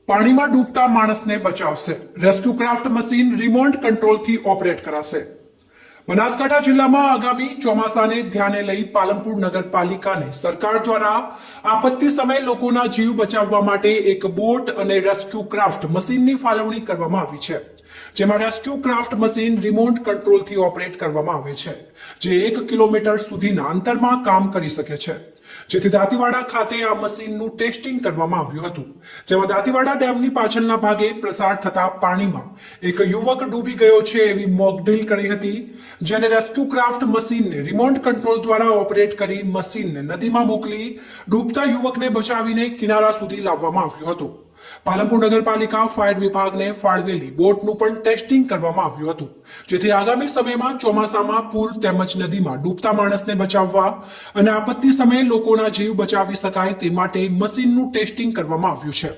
પાણીમાં ડૂબતા માણસને બચાવશે. રેસ્ક્યુ ક્રાફ્ટ મશીન રિમોટ કંટ્રોલથી ઓપરેટ કરાશે. બનાસકાંઠા જિલ્લામાં આગામી ચોમાસાને ધ્યાને લઈ પાલનપુર નગરપાલિકાને સરકાર દ્વારા આપત્તિ સમયે લોકોના જીવ બચાવવા માટે એક બોટ અને રેસ્ક્યુ ક્રાફ્ટ મશીનની ફાળવણી કરવામાં આવી છે. જેમાં રેસ્ક્યુ ક્રાફ્ટ મશીન રિમોટ કંટ્રોલથી ઓપરેટ કરવામાં આવે છે, જે 1 કિલોમીટર સુધીના અંતરમાં કામ કરી શકે છે. જેથી દાંતીવાડા ખાતે આ મશીનનું ટેસ્ટિંગ કરવામાં આવ્યું હતું, જેમાં દાંતીવાડા ડેમની પાછળના ભાગે પ્રસાર થતા પાણીમાં એક યુવક ડૂબી ગયો છે એવી મોકડ્રીલ કરી હતી, જેને રેસ્ક્યુ ક્રાફ્ટ મશીનને રિમોટ કંટ્રોલ દ્વારા ઓપરેટ કરી મશીનને નદીમાં મોકલી ડૂબતા યુવકને બચાવીને કિનારા સુધી લાવવામાં આવ્યું હતું. પાલનપુર નગરપાલિકા ફાયર વિભાગને ફાળવેલી બોટનું પણ ટેસ્ટિંગ કરવામાં આવ્યું હતું, જેથી આગામી સમયમાં ચોમાસામાં પૂર તેમજ નદીમાં ડૂબતા માણસને બચાવવા અને આપત્તિ સમયે લોકોના જીવ બચાવી શકાય તે માટે મશીનનું ટેસ્ટિંગ કરવામાં આવ્યું છે.